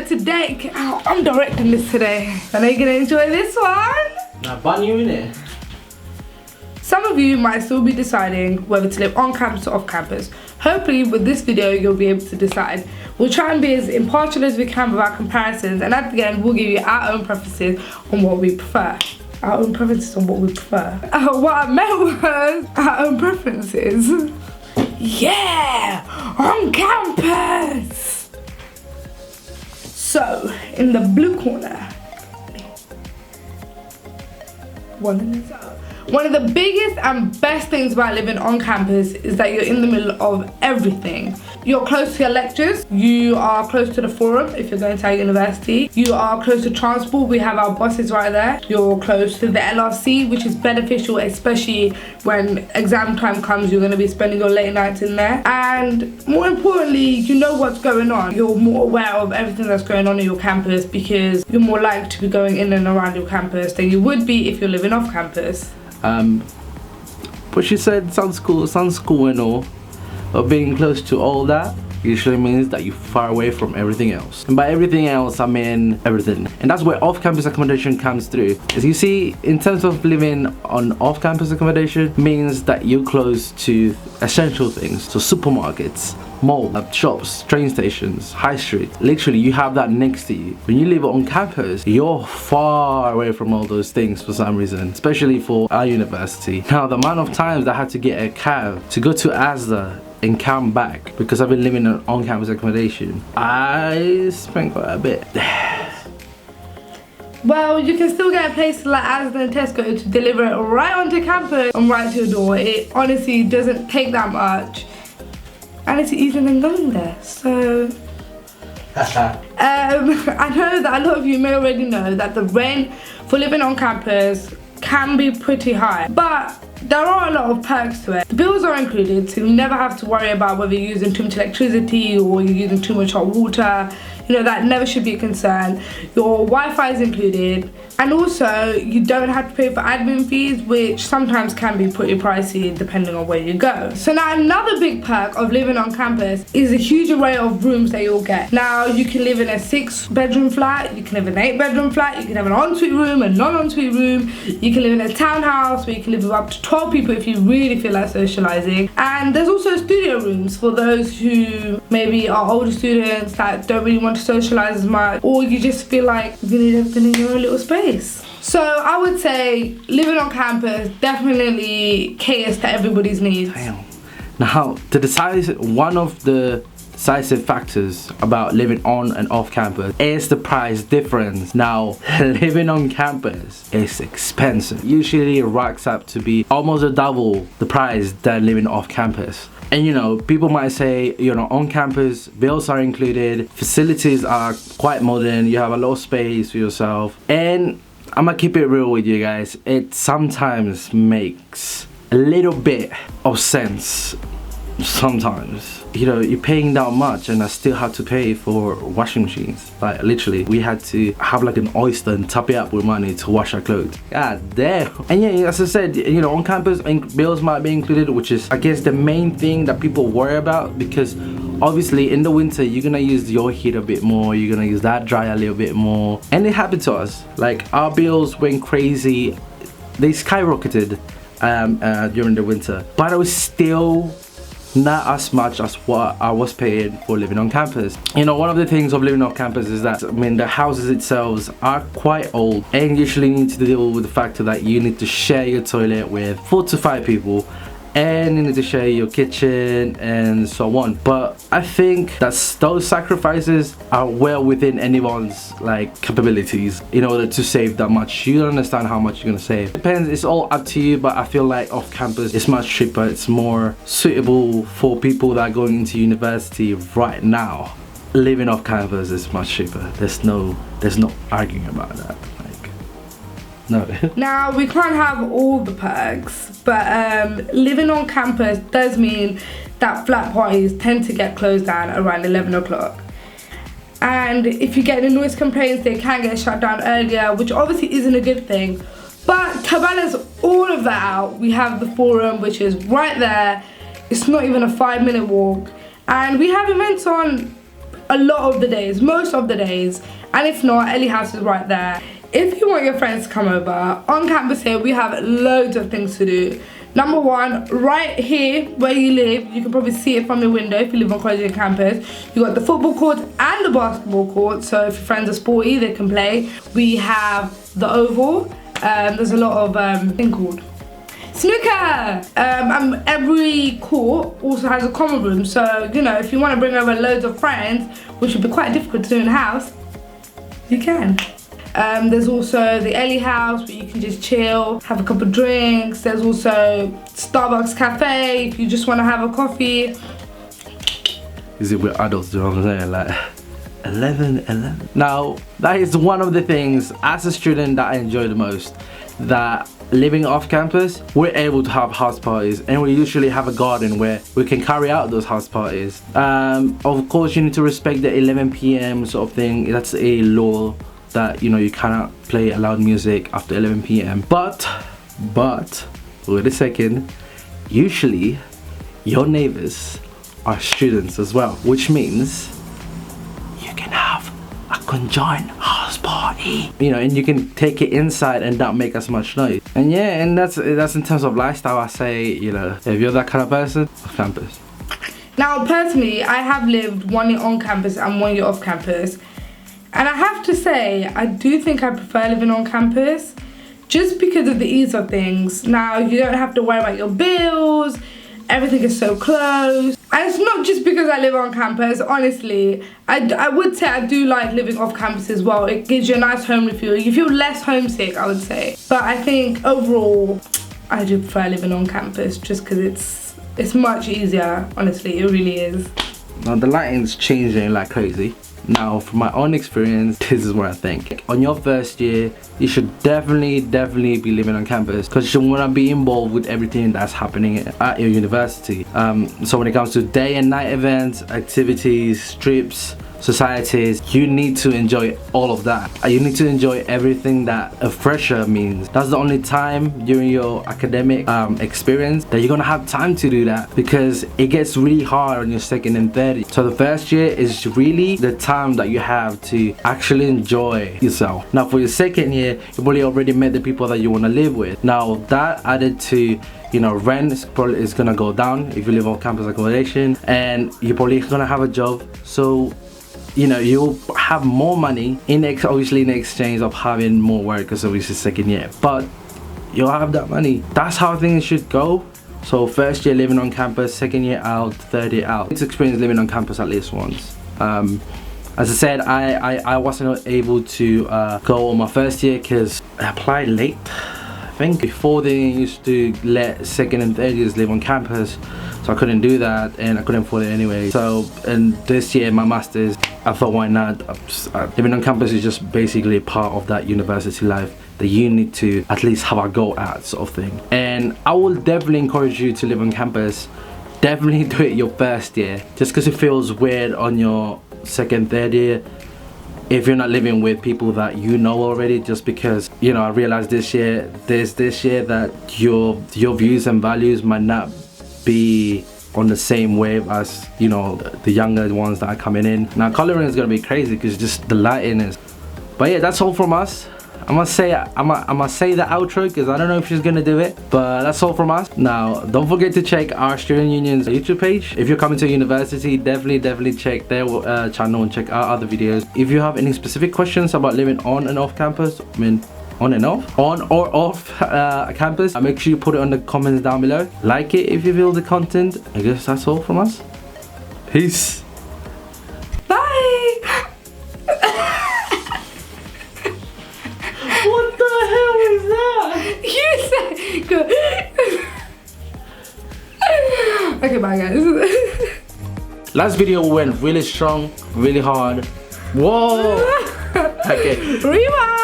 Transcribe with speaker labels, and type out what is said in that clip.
Speaker 1: So today, I'm directing this today. I know you're gonna enjoy this one.
Speaker 2: Now, bun you in it.
Speaker 1: Some of you might still be deciding whether to live on campus or off campus. Hopefully with this video you'll be able to decide. We'll try and be as impartial as we can with our comparisons, and at the end we'll give you our own preferences on what we prefer. Our own preferences on what we prefer. What I meant was our own preferences. Yeah! On campus! So, in the blue corner, one of the biggest and best things about living on campus is that you're in the middle of everything. You're close to your lectures, you are close to the forum if you're going to our university, you are close to transport, we have our buses right there, you're close to the LRC, which is beneficial especially when exam time comes. You're going to be spending your late nights in there, and more importantly, you know what's going on. You're more aware of everything that's going on in your campus because you're more likely to be going in and around your campus than you would be if you're living off campus.
Speaker 2: But she said sounds cool and all, but being close to all that usually means that you're far away from everything else. And by everything else, I mean everything. And that's where off-campus accommodation comes through. As you see, in terms of living on off-campus accommodation, means that you're close to essential things. So supermarkets, malls, shops, train stations, high street. Literally, you have that next to you. When you live on campus, you're far away from all those things for some reason, especially for our university. Now, the amount of times that I had to get a cab to go to Asda and come back because I've been living in on-campus accommodation, I spent quite a bit.
Speaker 1: Well, you can still get places like Asda and Tesco to deliver it right onto campus and right to your door. It honestly doesn't take that much, and it's easier than going there. So I know that a lot of you may already know that the rent for living on campus can be pretty high, but there are a lot of perks to it. The bills are included, so you never have to worry about whether you're using too much electricity or you're using too much hot water. You know, that never should be a concern. Your Wi-Fi is included, and also you don't have to pay for admin fees, which sometimes can be pretty pricey depending on where you go. So now another big perk of living on campus is a huge array of rooms that you'll get. Now you can live in a 6-bedroom flat, you can live in an 8-bedroom flat, you can have an ensuite room, a non-ensuite room, you can live in a townhouse where you can live with up to 12 people if you really feel like socializing. And there's also studio rooms for those who maybe are older students that don't really want to socialize as much, or you just feel like you need everything in your own little space. So I would say living on campus definitely caters to everybody's needs.
Speaker 2: Damn. Now, to decide, one of the decisive factors about living on and off campus is the price difference. Now, living on campus is expensive. Usually it racks up to be almost a double the price than living off campus. And you know, people might say, you know, on campus, bills are included, facilities are quite modern, you have a lot of space for yourself. And I'm gonna keep it real with you guys, it sometimes makes a little bit of sense. Sometimes, you know, you're paying that much and I still have to pay for washing machines. Like literally, we had to have like an oyster and top it up with money to wash our clothes. God damn. And yeah, as I said, you know, on campus bills might be included, which is I guess the main thing that people worry about, because obviously in the winter you're gonna use your heat a bit more, you're gonna use that dryer a little bit more. And it happened to us. Like our bills went crazy, they skyrocketed during the winter, but it was still not as much as what I was paying for living on campus. You know, one of the things of living on campus is that, I mean, the houses themselves are quite old and usually need to deal with the factor that you need to share your toilet with 4 to 5 people, and you need to share your kitchen and so on. But I think that those sacrifices are well within anyone's like capabilities in order to save that much. You don't understand how much you're gonna save. Depends, it's all up to you, but I feel like off campus is much cheaper. It's more suitable for people that are going into university right now. Living off campus is much cheaper. There's no arguing about that. No.
Speaker 1: Now, we can't have all the perks, but living on campus does mean that flat parties tend to get closed down around 11 o'clock. And if you get any noise complaints, they can get shut down earlier, which obviously isn't a good thing. But to balance all of that out, we have the forum, which is right there. It's not even a 5-minute walk. And we have events on a lot of the days, most of the days. And if not, Ellie House is right there. If you want your friends to come over, on campus here we have loads of things to do. Number one, right here where you live, you can probably see it from your window if you live on Collegiate campus. You got the football court and the basketball court, so if your friends are sporty, they can play. We have the oval. There's a lot of thing called snooker. And every court also has a common room, so you know, if you want to bring over loads of friends, which would be quite difficult to do in the house, you can. There's also the Ellie House where you can just chill, have a couple of drinks. There's also Starbucks Cafe if you just want to have a coffee.
Speaker 2: Is it with adults, do you know what I'm saying? Like 11. Now, that is one of the things as a student that I enjoy the most. That living off campus, we're able to have house parties, and we usually have a garden where we can carry out those house parties. Of course, you need to respect the 11 p.m. sort of thing. That's a law that, you know, you cannot play loud music after 11 p.m. But wait a second, usually your neighbors are students as well, which means you can have a conjoined house party, you know, and you can take it inside and not make as much noise. And yeah, and that's in terms of lifestyle. I say, you know, if you're that kind of person, off campus.
Speaker 1: Now personally, I have lived 1 year on campus and 1 year off campus, and I have to say I do think I prefer living on campus just because of the ease of things. Now you don't have to worry about your bills, everything is so close. And it's not just because I live on campus, honestly. I would say I do like living off campus as well. It gives you a nice homely feel. You feel less homesick, I would say. But I think overall, I do prefer living on campus just because it's much easier, honestly, it really is.
Speaker 2: Now the lighting's changing like crazy. Now from my own experience, this is what I think. On your first year, you should definitely be living on campus because you want to be involved with everything that's happening at your university. So when it comes to day and night events, activities, trips, societies, you need to enjoy all of that. You need to enjoy everything that a fresher means. That's the only time during your academic experience that you're gonna have time to do that, because it gets really hard on your second and third year. So the first year is really the time that you have to actually enjoy yourself. Now for your second year, you probably already met the people that you want to live with. Now that added to, you know, rent is gonna go down if you live on campus accommodation, and you're probably gonna have a job, so you know, you'll have more money obviously in exchange of having more work, because obviously second year, but you'll have that money. That's how things should go. So first year living on campus, second year out, third year out. It's experience living on campus at least once. As I said, I wasn't able to go on my first year because I applied late. I think before they used to let second and third years live on campus, so I couldn't do that and I couldn't afford it anyway. So, and this year my masters, I thought why not. Living on campus is just basically part of that university life that you need to at least have a go at, sort of thing. And I will definitely encourage you to live on campus. Definitely do it your first year, just because it feels weird on your second, third year if you're not living with people that you know already. Just because, you know, I realized this year that your views and values might not be on the same wave as, you know, the younger ones that are coming in. Now coloring is gonna be crazy because just the lighting is. But yeah, that's all from us. I must say the outro because I don't know if she's gonna do it, but that's all from us. Now don't forget to check our student union's YouTube page. If you're coming to university, definitely check their channel and check our other videos. If you have any specific questions about living on and off campus, I mean on or off campus, make sure you put it on the comments down below. Like it if you feel the content. I guess that's all from us. Peace.
Speaker 1: Bye.
Speaker 2: What the hell is that?
Speaker 1: You said good. Okay, bye guys.
Speaker 2: Last video went really strong, really hard. Whoa. Okay.
Speaker 1: Rewind.